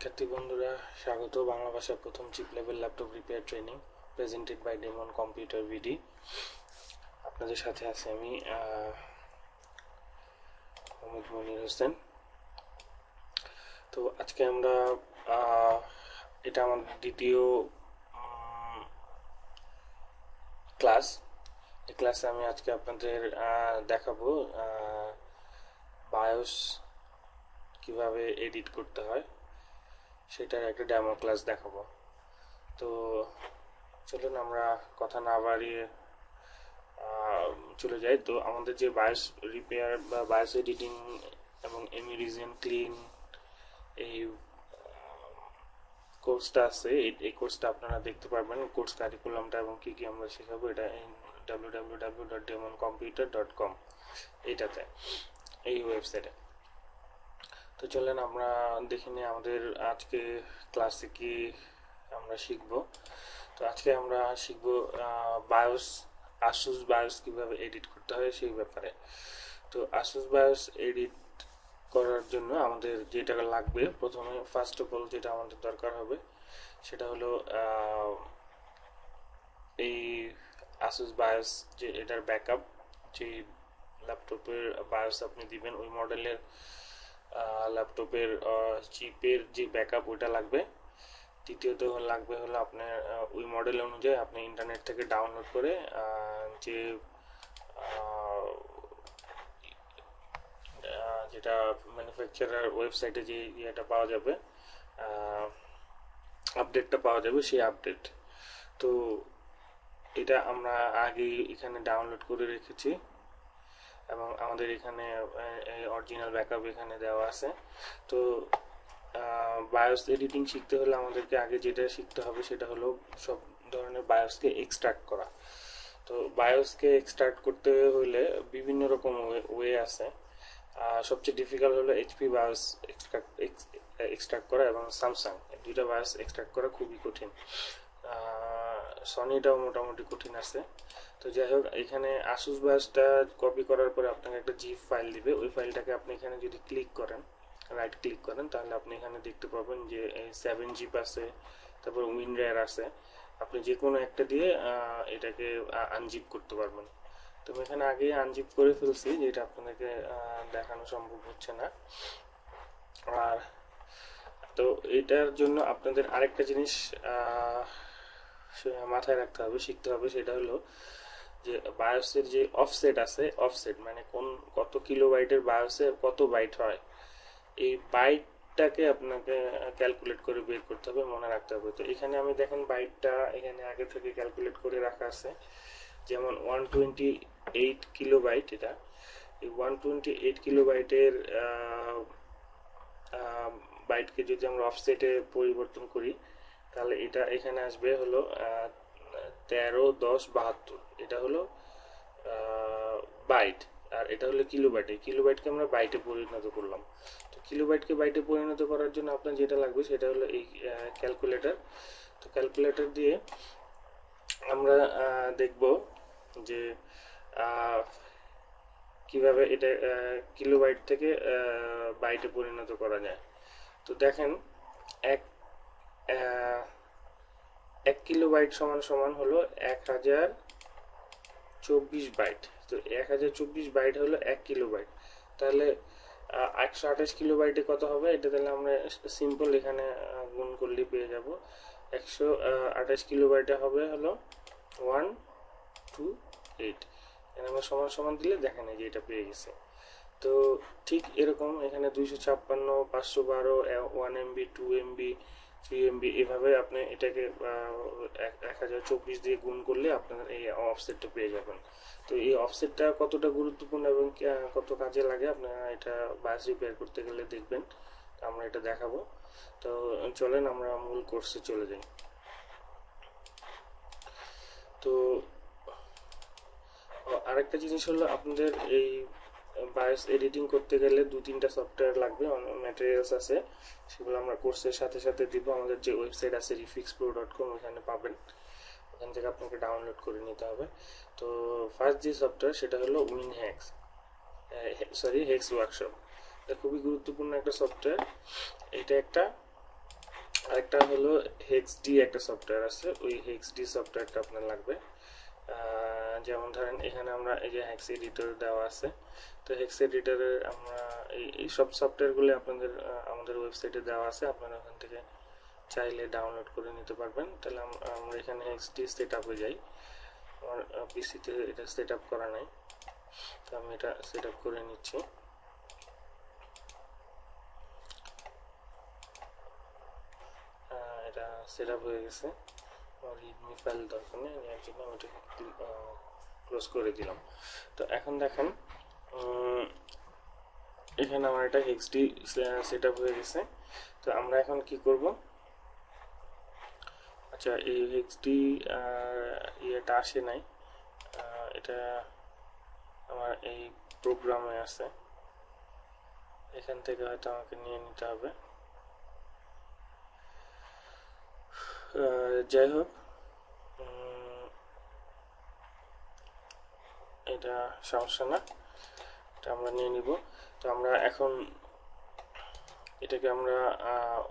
শিক্ষার্থী বন্ধুরা, স্বাগত বাংলা ভাষা প্রথম chip level laptop repair training presented by Demon computer ভিডি। আপনাদের সাথে আছি আমি মোহাম্মদ মনির হোসেন। তো আজকে আমরা এটা আমাদের দ্বিতীয় ক্লাস। এই ক্লাসে আমি আজকে আপনাদের দেখাবো বায়োস কিভাবে এডিট করতে হয়, সেটার একটা ডেমো ক্লাস দেখাবো। তো চলুন আমরা কথা না বাড়িয়ে চলে যাই। তো আমাদের যে বায়োস রিপেয়ার বা বায়োস এডিটিং এবং এমিরিজিয়ান ক্লিন এই কোর্সটা আছে, এই কোর্সটা আপনারা দেখতে পারবেন, কোর্স কারিকুলামটা এবং কি কি আমরা শেখাবো এটা www.demoncomputer.com এইটাতে, এই ওয়েবসাইটে। তো চলেন আমরা দেখে নিই আমাদের আজকে ক্লাসে কি আমরা শিখব। তো আজকে আমরা শিখব বায়োস, আসুস বায়োস কিভাবে এডিট করতে হয় সেই ব্যাপারে। তো আসুস বায়োস এডিট করার জন্য আমাদের যেটা লাগবে, প্রথমে ফার্স্ট অফ অল যেটা আমাদের দরকার হবে সেটা হলো এই আসুস বায়োস, যে এটার ব্যাকআপ, যে ল্যাপটপের বায়োস আপনি দিবেন ওই মডেলের ল্যাপটপের চিপের যে ব্যাকআপ ওইটা লাগবে। দ্বিতীয়ত লাগবে হলো আপনার ওই মডেল অনুযায়ী আপনি ইন্টারনেট থেকে ডাউনলোড করে যে যেটা ম্যানুফ্যাকচারার ওয়েবসাইটে যে ইয়েটা পাওয়া যাবে, আপডেটটা পাওয়া যাবে, সেই আপডেট। তো এটা আমরা আগে এখানে ডাউনলোড করে রেখেছি এবং আমাদের এখানে অরিজিনাল ব্যাকআপ এখানে দেওয়া আছে। তো বায়োস এডিটিং শিখতে হলে আমাদেরকে আগে যেটা শিখতে হবে সেটা হলো সব ধরনের বায়োসকে এক্সট্রাক্ট করা। তো বায়োসকে এক্সট্রাক্ট করতে হলে বিভিন্ন রকম ওয়ে আছে। সবচেয়ে ডিফিকাল্ট হলো এইচপি বায়োস এক্সট্রাক্ট করা এবং স্যামসাং, দুইটা বায়োস এক্সট্রাক্ট করা খুবই কঠিন। সনিটাও মোটামুটি কঠিন আছে। তো যাই হোক, এখানে আসুস বায়োসটা কপি করার পরে আপনাকে একটা জিপ ফাইল দিবে। ওই ফাইলটাকে আপনি এখানে যদি ক্লিক করেন, রাইট ক্লিক করেন, তাহলে আপনি এখানে দেখতে পাবেন যে 7 জিপ আছে, তারপর উইনরার আছে। আপনি যে কোনো একটা দিয়ে এটাকে আনজিপ করতে পারবেন। তো আমি এখানে আগেই আনজিপ করে ফেলছি, যেটা আপনাদেরকে দেখানো সম্ভব হচ্ছে না। আর তো এটার জন্য আপনাদের আরেকটা জিনিস মাথায় রাখতে হবে, শিখতে হবে, সেটা হলো যে বায়োসের যে অফসেট আছে, অফসেট মানে কত কিলোবাইটের বায়োসে কত বাইট হয়, এই বাইটটাকে আপনাকে ক্যালকুলেট করে বের করতে হবে, মনে রাখতে হবে। তো এখানে আমি দেখেন বাইটটা এখানে আগে থেকে ক্যালকুলেট করে রাখা আছে, যেমন 128 কিলোবাইট। এটা এই 128 কিলোবাইটের বাইটকে যদি আমরা অফসেটে পরিবর্তন করি, তাহলে এটা এখানে আসবে হলো 13.10.72। এটা হলো বাইট, আর এটা হলো কিলোবাইট। এই কিলোবাইটকে আমরা বাইটে পরিণত করলাম। তো কিলোবাইটকে বাইটে পরিণত করার জন্য আপনার যেটা লাগবে সেটা হলো এই ক্যালকুলেটর। তো ক্যালকুলেটর দিয়ে আমরা দেখব যে কিভাবে এটা কিলোবাইট থেকে বাইটে পরিণত করা যায়। তো দেখেন, এক কিলোবাইট সমান হলো 1024 বাইট। তো 1024 বাইট হলো 1 কিলোবাইট। তাহলে 128 কিলোবাইটে কত হবে, এটা তাহলে আমরা সিম্পল এখানে গুণ করলে পেয়ে যাব। 128 কিলোবাইটে হবে হলো 128। এখানে আমরা সমান দিলে দেখেন যে এটা পেয়ে গেছে। তো ঠিক এরকম এখানে 256, 512, 1 MB, 2 MB, 3 MB, এভাবে আপনি এটাকে 1024 দিয়ে গুণ করলে আপনার এই অফসেটটা পেয়ে যাবেন। তো এই অফসেটটা কতটা গুরুত্বপূর্ণ এবং কত কাজে লাগে আপনারা এটা বায়োস রিপেয়ার করতে গেলে দেখবেন, আমরা এটা দেখাবো। তো চলেন আমরা মূল কোর্সে চলে যাই। তো আরেকটা জিনিস হলো, আপনাদের এই বায়োস এডিটিং করতে গেলে 2-3টা সফটওয়্যার লাগবে, ম্যাটেরিয়ালস আছে, সেগুলো আমরা কোর্সের সাথে সাথে দিব। আমাদের যে ওয়েবসাইট আছে refixpro.com, ওখানে পাবেন, ওখান থেকে আপনাকে ডাউনলোড করে নিতে হবে। তো ফার্স্ট যে সফটওয়্যার সেটা হলো হেক্স ওয়ার্কশপ। এটা খুবই গুরুত্বপূর্ণ একটা সফটওয়্যার। এটা একটা আরেকটা হলো হেক্সডি একটা সফটওয়্যার আছে, ওই হেক্সডি সফটওয়্যারটা আপনার লাগবে। যেমন ধরেন এখানে আমরা এই যে হেক্স এডিটর দেওয়া আছে, তো হেক্স এডিটরের আমরা এই সব সফটওয়্যারগুলো আপনাদের আমাদের ওয়েবসাইটে দেওয়া আছে, আপনারা ওখান থেকে চাইলে ডাউনলোড করে নিতে পারবেন। তাহলে আমরা এখানে হেক্সডি সেট আপে যাই। আমার পিসিতে এটা সেট আপ করা নাই, তো আমি এটা সেট আপ করে নিচ্ছি। এটা সেট আপ হয়ে গেছে, রিডমি ফাইল দরকার নেই, এর জন্য আমি এটাকে ক্লোজ করে দিলাম। তো এখন দেখেন এখানে আমার এটা হেক্সডি সেট আপ হয়ে গেছে। তো আমরা এখন কি করব, আচ্ছা এই হেক্সডি ইয়েটা আসে নাই, এটা আমার এই প্রোগ্রামে আছে, এখান থেকে হয়তো আমাকে নিয়ে নিতে হবে। যাই হোক, এটা সমস্যা না, এটা আমরা নিয়ে নিব। তো আমরা এখন এটাকে আমরা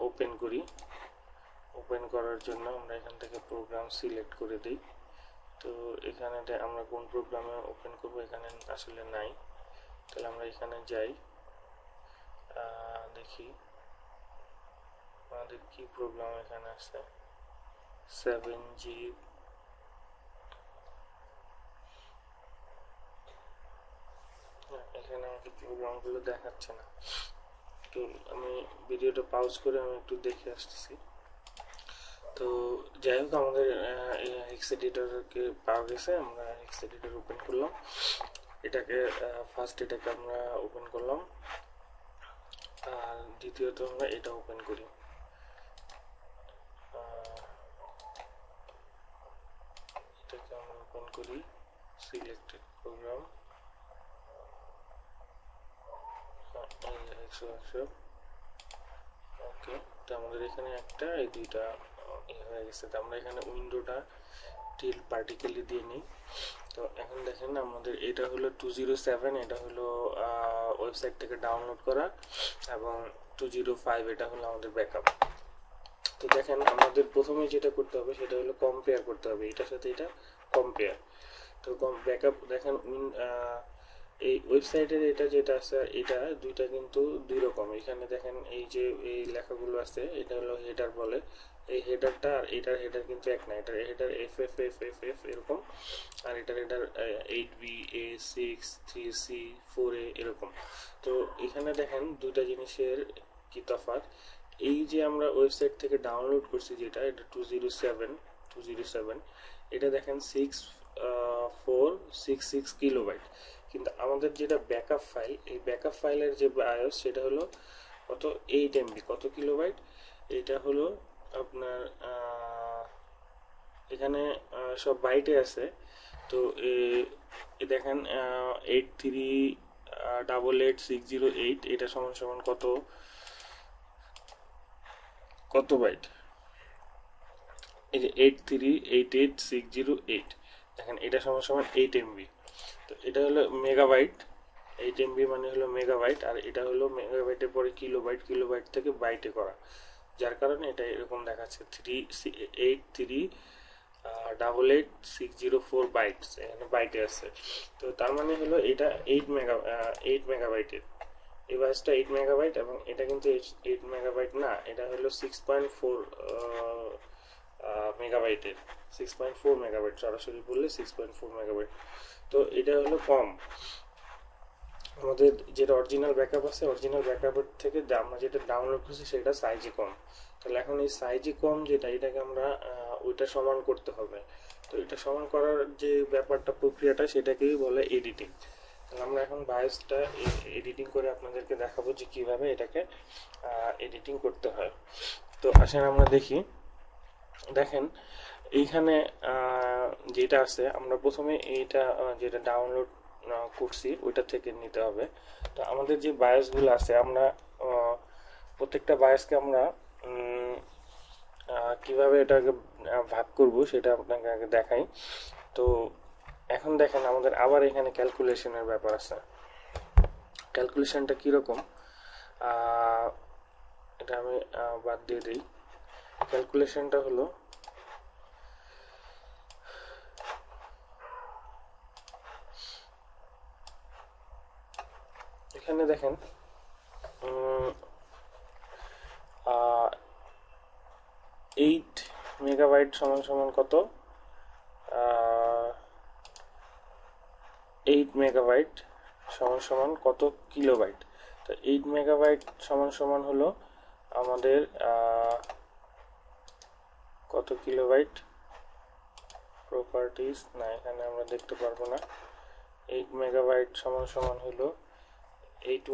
ওপেন করি। ওপেন করার জন্য আমরা এখান থেকে প্রোগ্রাম সিলেক্ট করে দিই। তো এখানে আমরা কোন প্রোগ্রামে ওপেন করব এখানে আসলে নাই, তাহলে আমরা এখানে যাই, দেখি আমাদের কি প্রোগ্রাম এখানে আছে। 7G এখানে আমাকে প্রোগ্রামগুলো দেখাচ্ছে না, তো আমি ভিডিওটা পাউজ করে আমি একটু দেখে আসতেছি। তো যাই হোক, আমাদের হেক্স এডিটরকে পাওয়া গেছে, আমরা হেক্স এডিটর ওপেন করলাম, এটাকে ফার্স্ট এটাকে আমরা ওপেন করলাম, আর দ্বিতীয়ত আমরা এটা ওপেন করি। এটাকে আমরা ওপেন করি, সিলেক্টেড প্রোগ্রাম, হেক্স ওয়ার্কশপ, ওকে। তো আমাদের এখানে একটা এই দুইটা হয়ে গেছে। তো আমরা এখানে উইন্ডোটা টিল পার্টিকেলি দিয়ে নিই। তো এখন দেখেন আমাদের এটা হলো 207, এটা হলো ওয়েবসাইট থেকে ডাউনলোড করা, এবং 205 এটা হলো আমাদের ব্যাকআপ। তো দেখেন আমাদের প্রথমে যেটা করতে হবে সেটা হলো কম্পেয়ার করতে হবে, এটার সাথে এটা কম্পেয়ার। তো ব্যাকআপ দেখেন এই ওয়েবসাইটের এটা যেটা আছে এটা দুইটা কিন্তু দুই রকম। এখানে দেখেন এই যে এই লেখাগুলো আছে এটা হলো হেডার বলে, এই হেডারটা আর এটার হেডার কিন্তু এক না, এটার header F F F F F এরকম, আর এটার header 8B A6 3C 4A এরকম। তো এখানে দেখেন দুইটা জিনিসের কি তফাৎ। এই যে আমরা ওয়েবসাইট থেকে ডাউনলোড করছি যেটা, এটা 207 এটা দেখেন 6466 কিলোবাইট, কিন্তু আমাদের যেটা ব্যাকআপ ফাইল, এই ব্যাকআপ ফাইলের যে বায়োস সেটা হলো কত 8 MB, কত কিলোবাইট, এটা হলো আপনার এখানে সব বাইটে আছে। তো দেখেন 83888608 এটা সমান সমান কত কত বাইট, এই যে 83888608 দেখেন এটা সমান সমান 8 MB। তো এটা হলো মেগাবাইট, 8 MB মানে হলো মেগাবাইট, আর এটা হলো মেগাবাইটের পরে কিলোবাইট, কিলোবাইট থেকে বাইটে করা, যার কারণে এটা এরকম দেখাচ্ছে 383888604 বাইটস, এখানে বাইটে আছে। তো তার মানে হলো এটা 8 মেগাবাইটের, এই বাসটা 8 মেগাবাইট, এবং এটা কিন্তু 8 মেগাবাইট না, এটা হলো 6.4 মেগাবাইটের, 6.4 মেগাবাইট, সরাসরি বললে 6.4 মেগাবাইট। তো এটা হলো কম, আমাদের যেটা অরিজিনাল ব্যাকআপ আছে অরিজিনাল ব্যাকআপের থেকে আমরা যেটা ডাউনলোড করছি সেটা সাইজে কম। তাহলে এখন এই সাইজে কম যেটা, এটাকে আমরা ওইটা সমান করতে হবে। তো এটা সমান করার যে ব্যাপারটা প্রক্রিয়াটা সেটাকেই বলে এডিটিং। তাহলে আমরা এখন বায়োসটা এডিটিং করে আপনাদেরকে দেখাবো যে কিভাবে এটাকে এডিটিং করতে হয়। তো আসেন আমরা দেখি। দেখেন এইখানে যেটা আছে আমরা প্রথমে এইটা যেটা ডাউনলোড করছি ওইটা থেকে নিতে হবে। তো আমাদের যে বায়োসগুলো আছে আমরা প্রত্যেকটা বায়োসকে আমরা কিভাবে এটাকে ভাগ করব সেটা আপনাকে আগে দেখাই। তো এখন দেখেন আমাদের আবার এখানে ক্যালকুলেশনের ব্যাপার আছে। ক্যালকুলেশনটা কীরকম এটা আমি বাদ দিয়ে দিই। ক্যালকুলেশনটা হলো এখানে দেখেন 8 মেগাবাইট সমান সমান কত, 8 মেগাবাইট সমান সমান কত কিলোবাইট। তো 8 মেগাবাইট সমান সমান হলো আমাদের কত কিলোবাইট, প্রপার্টিজ না, এখানে আমরা দেখতে পারবো না। 8 মেগাবাইট সমান সমান হলো 8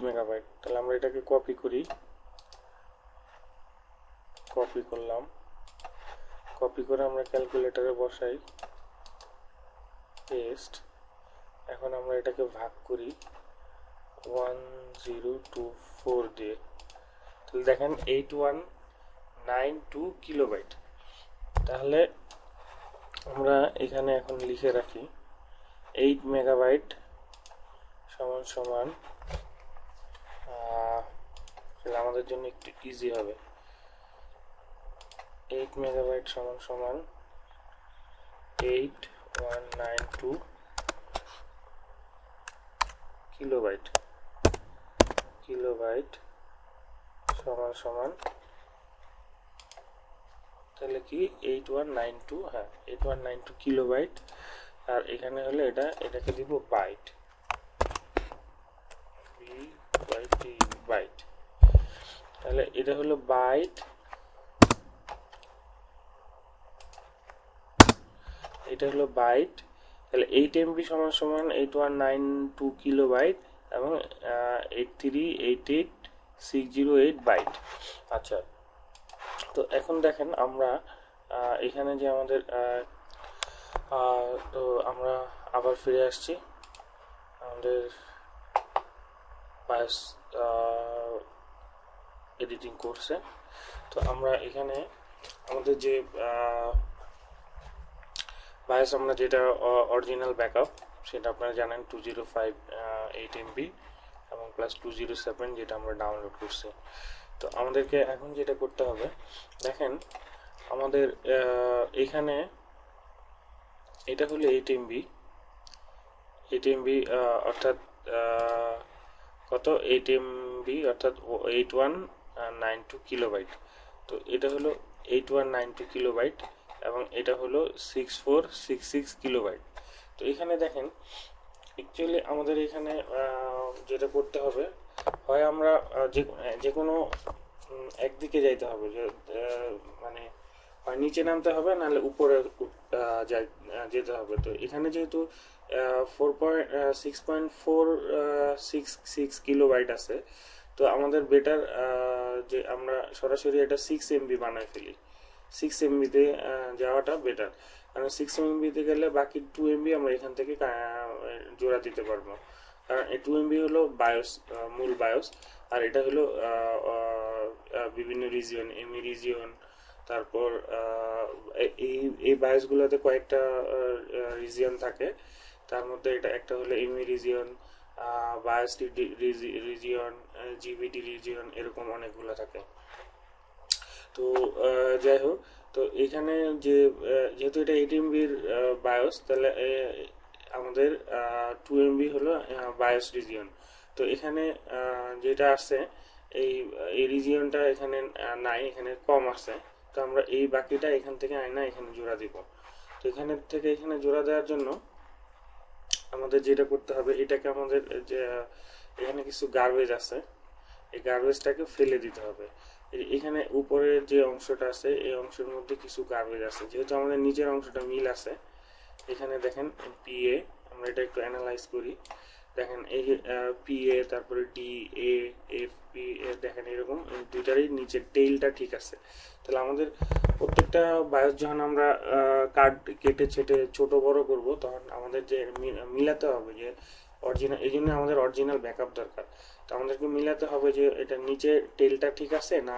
মেগাবাইট। তাহলে আমরা এটাকে কপি করি, কপি করলাম, কপি করে আমরা ক্যালকুলেটরে বসাই, পেস্ট। এখন আমরা এটাকে ভাগ করি 1024 দিয়ে। তাহলে দেখেন 8192 কিলোবাইট। তাহলে আমরা এখানে এখন লিখে রাখি 8 মেগাবাইট সমান সমান, আমাদের জন্য একটু ইজি হবে, 8 মেগাবাইট সমান সমান 8192 কিলোবাইট, কিলোবাইট সমান সমান তাহলে কি 8192, হ্যাঁ 8192 কিলোবাইট। আর এখানে হলে এটাকে দিব বাইট, বাইট। তাহলে এটা হলো বাইট, এটা হলো বাইট। তাহলে 8 MB সমান সমান 8192 কিলোবাইট এবং 8388608 বাইট। আচ্ছা, তো এখন দেখেন আমরা এখানে যে আমাদের তো আমরা আবার ফিরে আসছি আমাদের বায়োস এডিটিং কোর্সে। তো আমরা এখানে আমাদের যে বায়োস আমরা যেটা অরিজিনাল ব্যাকআপ সেটা আপনারা জানেন 2058 MB এবং প্লাস 207 যেটা আমরা ডাউনলোড করছি। তো আমাদেরকে এখন যেটা করতে হবে, দেখেন আমাদের এখানে এটা হলো 8 MB, 8 MB অর্থাৎ কত 8 MB অর্থাৎ 8192 কিলোবাইট। তো এটা হলো 8192 কিলোবাইট এবং এটা হলো 6466 কিলোবাইট। তো এখানে দেখেন অ্যাকচুয়ালি আমাদের এখানে যেটা করতে হবে, হয় আমরা যে কোনো একদিকে যাইতে হবে, যে মানে হয় নিচে নামতে হবে নাহলে উপরে যেতে হবে। তো এখানে যেহেতু 6.466 কিলোবাইট আছে, তো আমাদের বেটার যে আমরা সরাসরি এটা 6 MB বানায় ফেলি, 6 MB তে যাওয়াটা বেটার। কারণ 6 MB তে গেলে বাকি 2 MB আমরা এখান থেকে জোড়া দিতে পারবো, কারণ এই 2 MB হলো বায়োস, মূল বায়োস, আর এটা হলো বিভিন্ন রিজিয়ন, এমি রিজিয়ন, তারপর এই বায়োসগুলোতে কয়েকটা রিজিয়ন থাকে, তার মধ্যে এটা একটা হলো এমি রিজিয়ন, বায়োস রিজিয়ন, জিবিডি রিজিয়ন, এরকম অনেকগুলো থাকে। তো যাই হোক, তো এখানে যেহেতু এটা 8 MBর বায়োস, তাহলে আমাদের 2 MB হলো বায়োস রিজিয়ন। তো এখানে যেটা আছে এই রিজিয়নটা এখানে নাই, এখানে কম আছে। তো আমরা এই বাকিটা এখান থেকে আয়না এখানে জোড়া দিব। তো এখানে থেকে এখানে জোড়া দেওয়ার জন্য আমাদের যেটা করতে হবে, এটাকে আমাদের যে এখানে কিছু গার্বেজ আছে, এই গার্বেজটাকে ফেলে দিতে হবে। এখানে উপরের যে অংশটা আছে এই অংশের মধ্যে কিছু গার্বেজ আছে, যেহেতু আমাদের নিচের অংশটা মিল আছে। এখানে দেখেন পিএ, আমরা এটা একটু অ্যানালাইজ করি, দেখেন এই পিএ, তারপরে D A F P A, দেখেন এরকম দুইটারই নিচের টেইলটা ঠিক আছে। তাহলে আমাদের প্রত্যেকটা বায়োস যখন আমরা কার্ড কেটে ছেটে ছোট বড় করব, তখন আমাদের যে মিলাতে হবে যে অরিজিনাল, এই জন্য আমাদের অরিজিনাল ব্যাকআপ দরকার। তো আমাদেরকে মিলাতে হবে যে এটা নিচে টেলটা ঠিক আছে না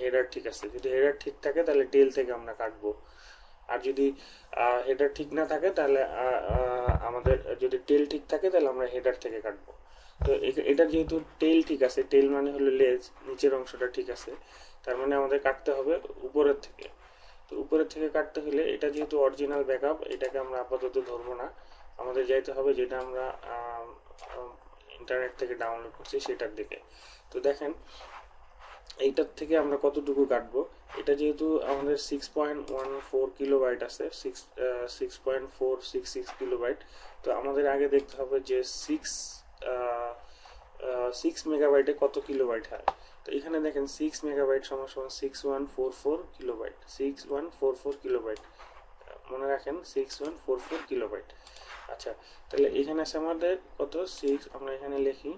হেডার ঠিক আছে। যদি হেডার ঠিক থাকে তাহলে টেল থেকে আমরা কাটবো, আর যদি হেডার ঠিক না থাকে তাহলে আমাদের যদি টেল ঠিক থাকে তাহলে আমরা হেডার থেকে কাটবো। তো এটা যেহেতু টেল ঠিক আছে, টেল মানে হলো লেজ, নিচের অংশটা ঠিক আছে, তার মানে আমাদের কাটতে হবে উপরের থেকে। তো উপরের থেকে কাটতে হলে এটা যেহেতু অরিজিনাল ব্যাকআপ, এটাকে আমরা আপাতত ধরবো না, আমাদের যাইতে হবে যেটা আমরা ইন্টারনেট থেকে ডাউনলোড করছি সেটার দিকে। তো দেখেন এইটার থেকে আমরা কতটুকু কাটবো। এটা যেহেতু আমাদের 6.14 কিলোবাইট আছে, 6.466 কিলোবাইট, তো আমাদের আগে দেখতে হবে যে 6 মেগাবাইটে কত কিলোবাইট হয়। তো এখানে দেখেন 6 মেগাবাইট সমান সমান 6144 কিলোবাইট, 6144 কিলোবাইট, মনে রাখেন 6144 কিলোবাইট। আচ্ছা, তাহলে এখানে আছে আমাদের কত, 6, আমরা এখানে লিখি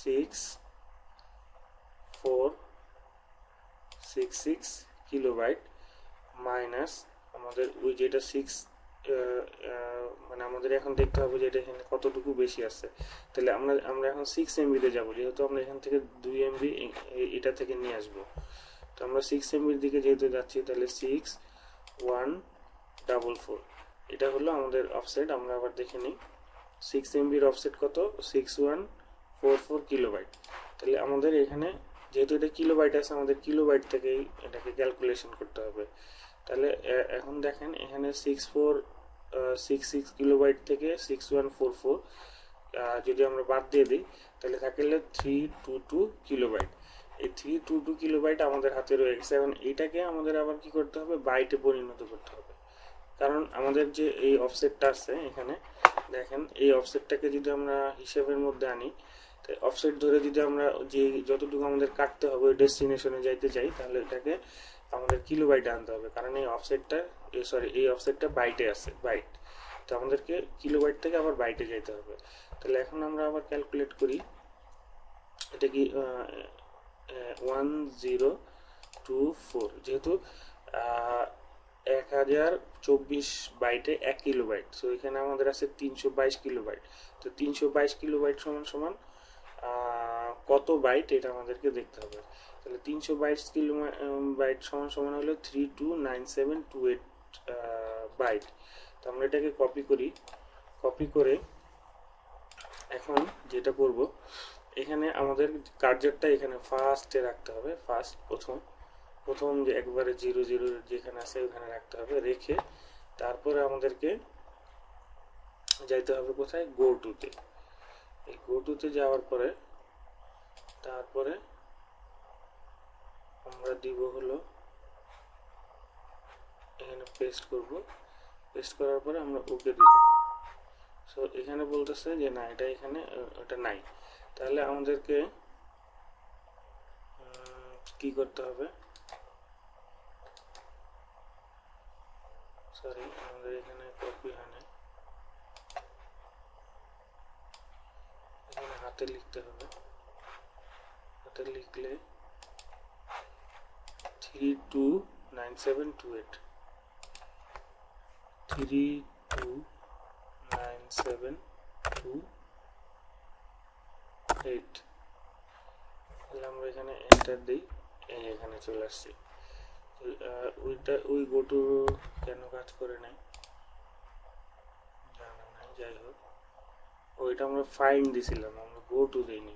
6466 কিলোবাইট মাইনাস আমাদের ওই যেটা 6, মানে আমাদের এখন দেখতে হবে যে এটা এখানে কতটুকু বেশি আছে। তাহলে আমরা এখন 6 এমবিতে যাব, যেহেতু আমরা এখান থেকে 2 এমবি এটা থেকে নিয়ে আসব। তো আমরা 6 এমবির দিকে যেহেতু যাচ্ছি, তাহলে 6144 এটা হলো আমাদের অফসেট। আমরা আবার দেখে নিই 6 এমবির অফসেট কত, 6144 কিলোবাইট। তাহলে আমাদের এখানে যেহেতু এটা কিলোবাইট আছে, আমাদের কিলোবাইট থেকেই এটাকে ক্যালকুলেশন করতে হবে। তাহলে এখন দেখেন এখানে 6466 কিলোবাইট থেকে 6144 যদি আমরা বাদ দিয়ে দিই, তাহলে থাকলে 322 কিলোবাইট। এই 322 কিলোবাইট আমাদের হাতে রয়ে গেছে। এখন এটাকে আমাদের আবার কি করতে হবে, বাইটে পরিণত করতে হবে, কারণ আমাদের যে এই অফসেটটা আছে এখানে দেখেন, এই অফসেটটাকে যদি আমরা হিসেবের মধ্যে আনি, অফসেট ধরে যদি আমরা যে যতটুকু আমাদের কাটতে হবে ওই ডেস্টিনেশনে যাইতে চাই, তাহলে এটাকে আমাদের কিলোবাইটে আনতে হবে, কারণ এই অফসেটটা বাইটে আছে, বাইট। তো আমাদেরকে কিলোবাইট থেকে আবার বাইটে যাইতে হবে। তাহলে এখন আমরা আবার ক্যালকুলেট করি, এটা কি 1024, যেহেতু 1024 বাইটে 1 কিলোবাইট, তো এখানে আমাদের আছে 322 কিলোবাইট। তো 322 কিলোবাইট সমান সমান কত বাইট, এটা আমাদেরকে দেখতে হবে। তাহলে 322 কিলোবাইট সমান সমান হলো 329728 বাইট। তো আমরা এটাকে কপি করি, কপি করে এখন যেটা করব, এখানে আমাদের কার্যারটা এখানে ফার্স্টে রাখতে হবে, প্রথম যে একবারে 00 যেখানে আছে ওখানে রাখতে হবে, রেখে তারপরে আমাদেরকে যাইতে হবে কোথায়, গো টুতে। এই গো টুতে যাওয়ার পরে তারপরে আমরা দিব হলো এখানে পেস্ট করব, পেস্ট করার পরে আমরা ওকে দিব। সো এখানে বলতেছে যে না, এটা এখানে ওটা নাই। তাহলে আমাদেরকে কি করতে হবে, সরি আমাদের এখানে কপি হয় না, এখানে হাতে লিখতে হবে, হাতে লিখলে 329728 32972 তাহলে আমরা এখানে এন্টার দিই, এখানে চলে আসছি। ওই গোটু কেন কাজ করে নাই জানা নাই, যাই হোক ওইটা আমরা ফাইন দিছিলাম, আমরা গোটু দিইনি।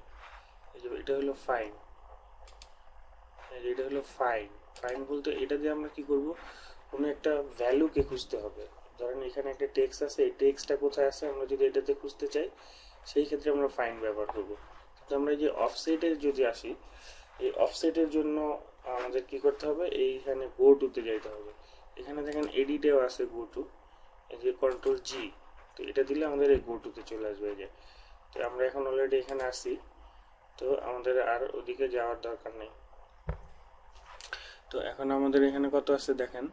এই যে এটা হলো ফাইন, এটা হলো ফাইন। ফাইন বলতে এটা দিয়ে আমরা কি করব, কোনো একটা ভ্যালুকে খুঁজতে হবে। ধরেন এখানে একটা টেক্সট আছে, এই টেক্সটটা কোথায় আছে আমরা যদি এটাতে খুঁজতে চাই, সেই ক্ষেত্রে আমরা ফাইন ব্যবহার করব। তো আমরা এই যে অফসেটের যদি আসি, এই অফসেটের জন্য আমাদের কি করতে হবে, এইখানে গো টুতে যাইতে হবে। এখানে দেখেন এডিটেও আছে গো টু, এই যে কন্ট্রোল জি, তো এটা দিলে আমাদের এই গো টুতে চলে আসবে। এই যে তো আমরা এখন অলরেডি এখানে আসি, তো আমাদের আর ওদিকে যাওয়ার দরকার নেই। তো এখন আমাদের এখানে কত আছে দেখেন,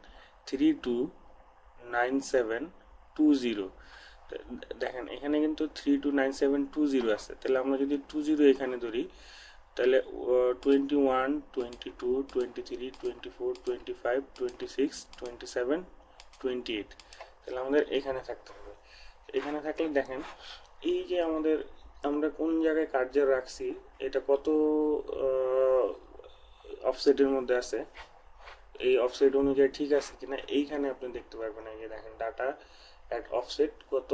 329720। দেখেন এখানে কিন্তু 329720 আছে। তাহলে আমরা যদি 20 এখানে ধরি, তাহলে 21 22 23 24 25 26 27 28, তাহলে আমাদের এখানে থাকতে হবে। এখানে থাকলে দেখেন এই যে আমরা কোন জায়গায় কার্যার রাখছি, এটা কত অফসেটের মধ্যে আছে, এই অফসেট অনুযায়ী ঠিক আছে কিনা এইখানে আপনি দেখতে পারবেন। এই যে দেখেন ডাটা অ্যাট অফসেট কত,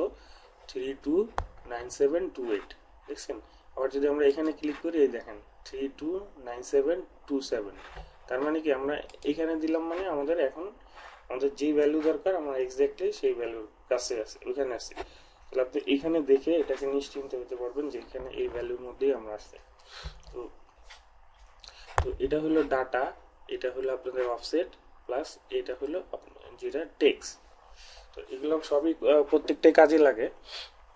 329728 দেখছেন। আবার যদি আমরা এখানে ক্লিক করি, এই দেখেন 329727, তার মানে কি আমরা এখানে দিলাম মানে আমাদের এখন আমাদের যেই ভ্যালু দরকার আমরা এক্স্যাক্টলি সেই ভ্যালুর কাছে আছে, ওখানে আছে। তাহলে আপনি এখানে দেখে এটাকে নিশ্চিন্ত হতে পারবেন যে এখানে এই ভ্যালুর মধ্যেই আমরা আছি। তো তো এটা হলো ডাটা, এটা হলো আপনাদের অফসেট, প্লাস এটা হলো যেটা টেক্সট। তো এগুলো সবই প্রত্যেকটাই কাজে লাগে।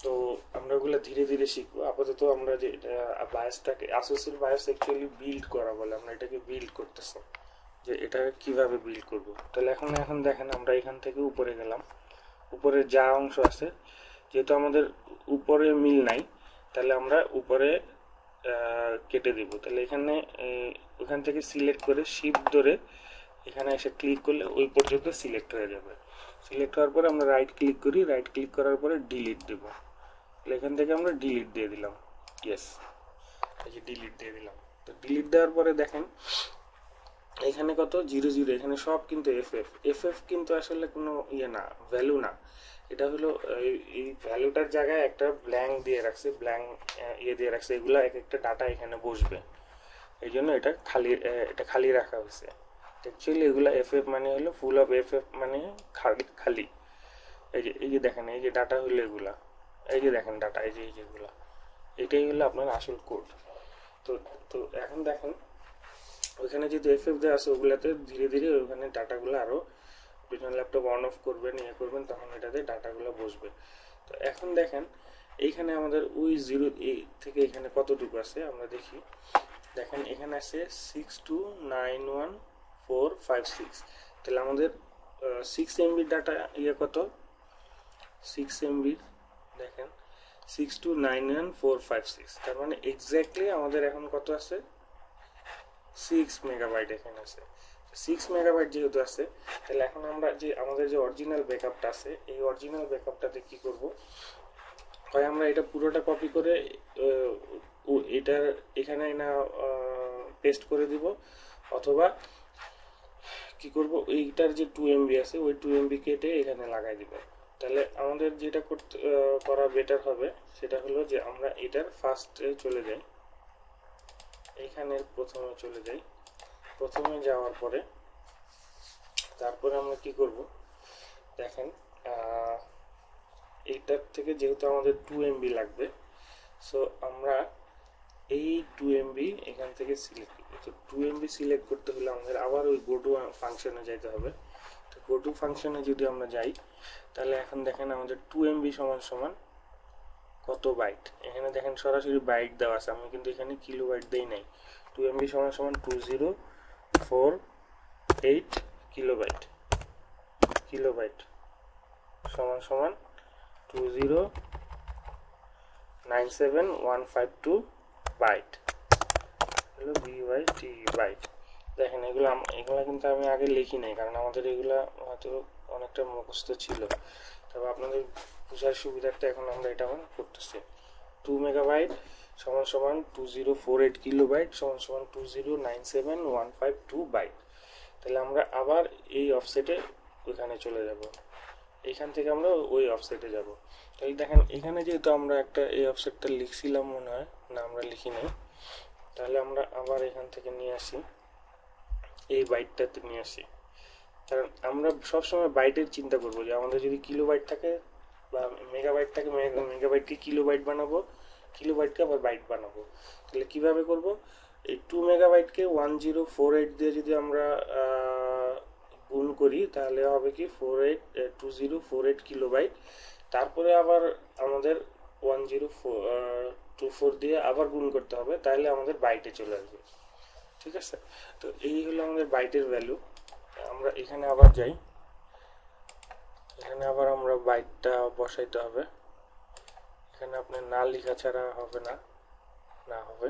তো আমরা ওগুলো ধীরে ধীরে শিখবো। আপাতত আমরা যে বায়াসটাকে অ্যাসোসিয়েট বায়াস অ্যাকচুয়ালি বিল্ড করা বলে, আমরা এটাকে বিল্ড করতেছি যে এটা কিভাবে বিল্ড করব। তাহলে এখন দেখেন আমরা এখান থেকে উপরে গেলাম, উপরে যা অংশ আছে যেহেতু আমাদের উপরে মিল নাই তাহলে আমরা উপরে কেটে দিব। তাহলে এখানে ওখান থেকে সিলেক্ট করে শিফট ধরে এখানে এসে ক্লিক করলে ওই পর্যন্ত সিলেক্ট হয়ে যাবে। সিলেক্ট হওয়ার পরে আমরা রাইট ক্লিক করি, রাইট ক্লিক করার পরে ডিলিট দেব। তাহলে এখান থেকে আমরা ডিলিট দিয়ে দিলাম, ইয়েস, এই যে ডিলিট দিয়ে দিলাম। তো ডিলিট দেওয়ার পরে দেখেন এখানে কত 00, এখানে সব কিন্তু এফ কিন্তু আসলে কোনো ইয়ে না, ভ্যালু না। এটা হলো এই ভ্যালুটার জায়গায় একটা ব্ল্যাঙ্ক দিয়ে রাখছে, ব্ল্যাঙ্ক ইয়ে দিয়ে রাখছে, এগুলা এক একটা ডাটা এখানে বসবে, এই জন্য এটা খালি রাখা হয়েছে। অ্যাকচুয়ালি এগুলা এফ মানে হলো ফুল অফ এফ মানে খালি। এই যে দেখেন এই যে ডাটা হলো এগুলা, এই যে দেখেন ডাটা, এই যে যেগুলা, এটাই হলো আপনার আসল কোড। তো তো এখন দেখেন ওইখানে যেহেতু এফ দেওয়া আছে ওগুলাতে ধীরে ধীরে ওখানে ডাটাগুলো আরো, যখন ল্যাপটপ অন অফ করবেন ইয়ে করবেন তখন এটাতে ডাটাগুলো বসবে। তো এখন দেখেন এইখানে আমাদের ওই 0 থেকে এখানে কতটুকু আছে আমরা দেখি। দেখেন এখানে আছে 6291456, তাহলে আমাদের 6 MB ডাটা ইয়ে কত, 6 MB দেখেন 6291456, তার মানে এক্স্যাক্টলি আমাদের এখন কত আছে 6 মেগাবাইট এখানে আছে। 6 মেগাবাইট যেহেতু আছে তাহলে এখন আমরা যে আমাদের যে অরিজিনাল ব্যাকআপটা আছে এই অরিজিনাল ব্যাকআপটাতে কি করব, হয় আমরা এটা পুরোটা কপি করে এটা এখানে না পেস্ট করে দিব, অথবা কি করব এইটার যে 2 MB আছে ওই 2 MB কেটে এখানে লাগাই দিব। তাহলে আমাদের যেটা করা বেটার হবে সেটা হলো যে আমরা এটার ফার্স্টে চলে যাই, এইখানে প্রথমে চলে যাই, প্রথমে যাওয়ার পরে তারপরে আমরা কি করব দেখেন এইটার থেকে যেহেতু আমাদের 2 MB লাগবে, সো আমরা এই 2 MB এখান থেকে সিলেক্ট করব। তো 2 MB সিলেক্ট করতে হলে আমাদের আবার ওই গো টু ফাংশনে যেতে হবে। তো গো টু ফাংশনে যদি আমরা যাই তাহলে এখন দেখেন আমাদের 2 MB সমান সমান কত বাইট, এখানে দেখেন সরাসরি বাইট দেওয়া আছে, আমি কিন্তু এখানে কিলোবাইট দেই নাই। 2 MB সমান সমান 2048 কিলোবাইট, কিলোবাইট সমান সমান 2097152 বাইট হলো BYT বাইট। দেখেন এগুলো কিন্তু আমি আগে লিখি নাই, কারণ আমাদের এগুলা হয়তো অনেকটা মুখস্থ ছিল, তবে আপনাদের বোঝার সুবিধার্থে এখন আমরা এটা করতেছি। 2 মেগাবাইট সমান সমান 2048 কিলোবাইট সমান সমান 2097152 বাইট। তাহলে আমরা আবার এই অফসেটে ওইখানে চলে যাব, এইখান থেকে আমরা ওই অফসেটে যাব। তাহলে দেখেন এখানে যেহেতু আমরা একটা এই অফসেটটা লিখছিলাম মনে হয়, না আমরা লিখি নাই, তাহলে আমরা আবার এখান থেকে নিয়ে আসি, এই বাইটটাতে নিয়ে আসি। কারণ আমরা সবসময় বাইটের চিন্তা করবো যে আমাদের যদি কিলোবাইট থাকে বা মেগাবাইট থাকে, মেগাবাইটকে কিলোবাইট বানাবো, কিলোবাইটকে আবার বাইট বানাবো। তাহলে কিভাবে করব, এই 2 মেগাবাইটকে 1048 দিয়ে যদি আমরা গুণ করি তাহলে হবে কি 2048 কিলোবাইট, তারপরে আবার আমাদের 1024 দিয়ে আবার গুণ করতে হবে, তাহলে আমাদের বাইটে চলে আসবে। ঠিক আছে, তো এই হলো আমাদের বাইটের ভ্যালু। আমরা এখানে আবার যাই, এখানে আবার আমরা বাইটটা বসাইতে হবে। এখানে আপনি না লেখা ছাড়া হবে না, না হবে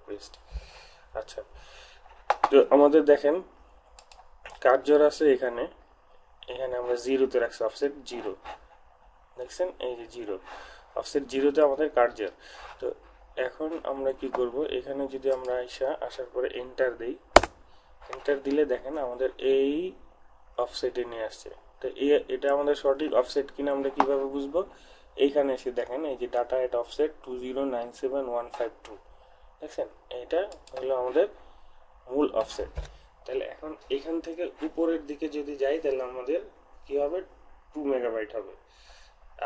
পেস্ট। আচ্ছা, তো আমাদের দেখেন কার্যর আছে এখানে, এখানে আমরা 0-তে রাখছি, অফসেট 0 দেখছেন, এই যে 0 অফসেট 0-তে আমাদের কার্যর। তো এখন আমরা কি করব, এখানে যদি আমরা আসার পরে এন্টার দেই, এন্টার দিলে দেখেন আমাদের এই অফসেটে নিয়ে আসছে। তো এটা আমাদের সঠিক অফসেট কিনা আমরা কিভাবে বুঝবো, এইখানে এসে দেখেন এই যে ডাটা এট অফসেট 2097152, দেখছেন এটা হলো আমাদের মূল অফসেট। তাহলে এখন এখান থেকে উপরের দিকে যদি যাই তাহলে আমাদের কি হবে, 2 মেগাবাইট হবে।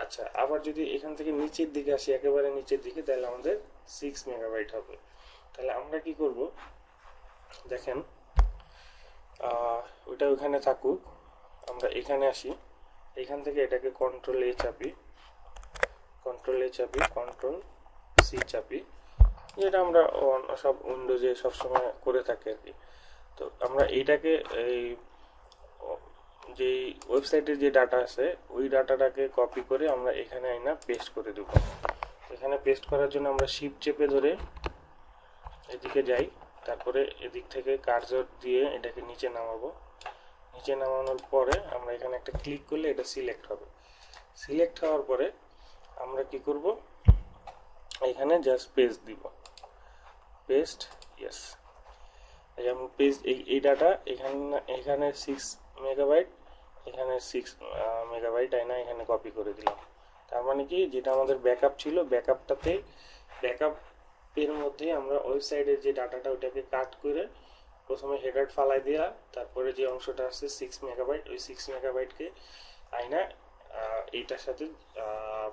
আচ্ছা, আবার যদি এখান থেকে নিচের দিকে আসি, একেবারে নিচের দিকে, তাহলে আমাদের 6 মেগাবাইট হবে। তাহলে আমরা কি করব, দেখেন ওইটা ওখানে থাকুক, আমরা এখানে আসি, এখান থেকে এটাকে কন্ট্রোল এ চাপি, কন্ট্রোল সি চাপি, যেটা আমরা সব উইন্ডোজে সবসময় করে থাকি আর কি। তো আমরা এইটাকে এই যে ওয়েবসাইটের যে ডাটা আছে ওই ডাটাটাকে কপি করে আমরা এখানে আইনা পেস্ট করে দেব। এখানে পেস্ট করার জন্য আমরা শিফট চেপে ধরে এদিকে যাই, তারপরে এদিক থেকে কার্সর দিয়ে এটাকে নিচে নামাবো। নিচে নামানোর পরে আমরা এখানে একটা ক্লিক করলে এটা সিলেক্ট হবে। সিলেক্ট হওয়ার পরে আমরা কি করব, এখানে জাস্ট পেস্ট দিব, পেস্ট, ইয়েস, যেমন পেস্ট এই ডাটা এখানে 6 মেগাবাইট, এখানে 6 মেগাবাইট আইনা এখানে কপি করে দিলাম। তার মানে কি, যেটা আমাদের ব্যাকআপ ছিল, ব্যাকআপ এর মধ্যে আমরা ওয়েবসাইটের যে ডাটাটা ওটাকে কাট করে প্রথমে হেডার ফালাই দিয়া, তারপরে যে অংশটা আছে 6 মেগাবাইট, ওই 6 মেগাবাইটকে আইনা এইটার সাথে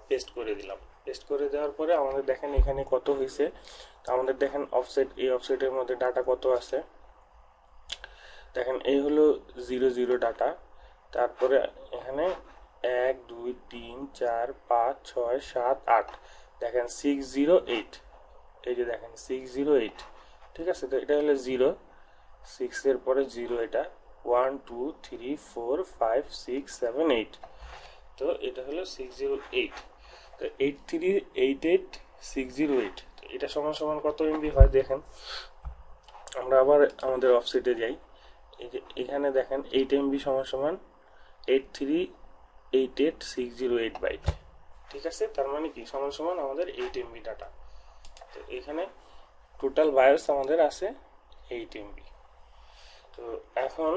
পেস্ট করে দিলাম। পেস্ট করে দেওয়ার পরে আমাদের দেখেন এখানে কত হয়েছে, আমাদের দেখেন অফসেট, এই অফসেটের মধ্যে ডাটা কত আছে দেখেন, এই হলো 00 ডাটা, তারপরে এখানে 1 2 3 4 5 6 7 8, দেখেন 608, এই যে দেখেন 608, ঠিক আছে। তো এটা হলো 0, 6 এর পরে 0, এটা 1 2 3 4 5 6 7 8, তো এটা হলো 608। তো 8388608, এটা সমান সমান কত এমবি হয় দেখেন। আমরা আবার আমাদের অফসেটে যাই, এই যে এখানে দেখেন 8 এমবি সমান সমান 8388608 বাইট, ঠিক আছে। তার মানে কি, সমান সমান আমাদের 8 এমবি ডাটা। তো এখানে টোটাল বায়োস আমাদের আছে 8 এমবি। তো এখন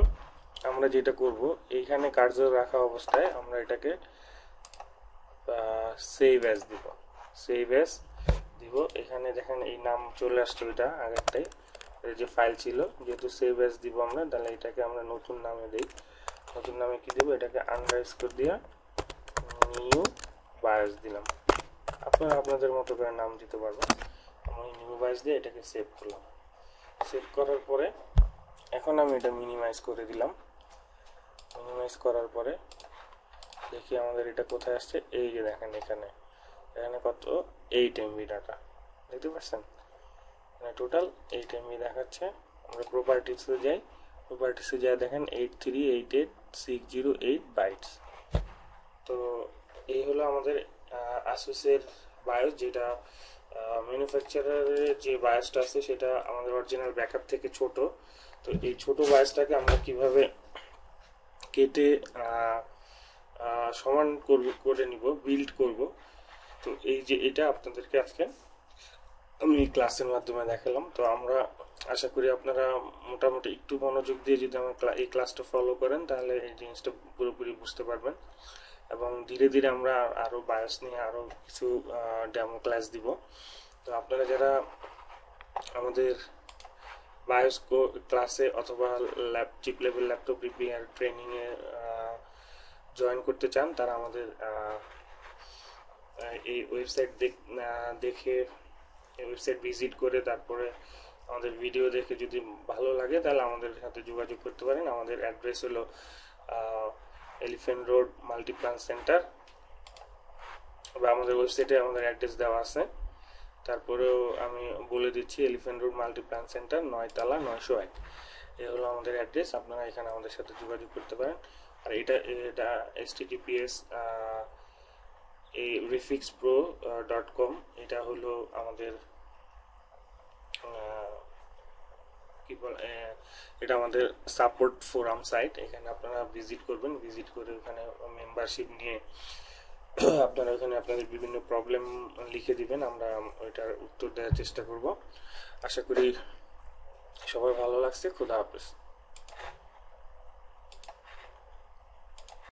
আমরা যেটা করব, এইখানে কার্সর রাখা অবস্থায় আমরা এটাকে সেভ অ্যাজ দিব, এখানে দেখেন এই নাম চলে আসছে, ওইটা আগেরটাই যে ফাইল ছিল, যেহেতু সেভ অ্যাজ দিব আমরা, তাহলে এটাকে আমরা নতুন নামে দেই। নতুন নামে কি দেব, এটাকে আন্ডারস্কোর দিয়া নিউ বায়োস দিলাম। আপনারা আপনাদের মতো করে নাম দিতে পারবেন। আমি নিউ বায়োস দিয়ে এটাকে সেভ করলাম। সেভ করার পরে এখন আমি এটা মিনিমাইজ করে দিলাম। মিনিমাইজ করার পরে দেখি আমাদের এটা কোথায় আসছে, এই যে দেখেন এখানে কত, 8 এমবি ডাটা, দেখতে পাচ্ছেন, টোটাল 8 এমবি দেখাচ্ছে। আমরা প্রপার্টিসে যাই, প্রপার্টিসে যাই, দেখেন 8388608 বাইটস। তো এই হলো আমাদের আসুসের বায়োস, যেটা ম্যানুফ্যাকচারারের যে বায়োসটা আছে সেটা আমাদের অরিজিনাল ব্যাকআপ থেকে ছোট। তো এই ছোট বায়োসটাকে আমরা কিভাবে কেটে সমান করে নিব, বিল্ড করব, তো এই যে এটা আপনাদেরকে আজকে আমি ক্লাসের মাধ্যমে দেখালাম। তো আমরা আশা করি আপনারা মোটামুটি একটু মনোযোগ দিয়ে যদি আমার এই ক্লাসটা ফলো করেন তাহলে এই জিনিসটা পুরোপুরি বুঝতে পারবেন, এবং ধীরে ধীরে আমরা আরও বায়োস নিয়ে আরও কিছু ডেমো ক্লাস দিব। তো আপনারা যারা আমাদের বায়োস ক্লাসে অথবা চিপ লেভেল ল্যাপটপ রিপেয়ার ট্রেনিংয়ে জয়েন করতে চান, তারা আমাদের এই ওয়েবসাইট দেখে ওয়েবসাইট ভিজিট করে তারপরে আমাদের ভিডিও দেখে যদি ভালো লাগে তাহলে আমাদের সাথে যোগাযোগ করতে পারেন। আমাদের অ্যাড্রেস হলো এলিফ্যান্ট রোড মাল্টিপ্লান সেন্টার, বা আমাদের ওয়েবসাইটে আমাদের অ্যাড্রেস দেওয়া আছে। তারপরেও আমি বলে দিচ্ছি, এলিফ্যান্ট রোড মাল্টিপ্লান সেন্টার, 9 তলা 901, এই হলো আমাদের অ্যাড্রেস। আপনারা এখানে আমাদের সাথে যোগাযোগ করতে পারেন। আর এটা https refixpro.com, এটা হলো আমাদের কি বলে, এটা আমাদের সাপোর্ট ফোরাম সাইট। এখানে আপনারা ভিজিট করবেন, ভিজিট করে ওখানে মেম্বারশিপ নিয়ে আপনারা ওখানে আপনাদের বিভিন্ন প্রবলেম লিখে দিবেন, আমরা ওইটার উত্তর দেওয়ার চেষ্টা করব। আশা করি সবার ভালো লাগছে। খুদা হাফেজ।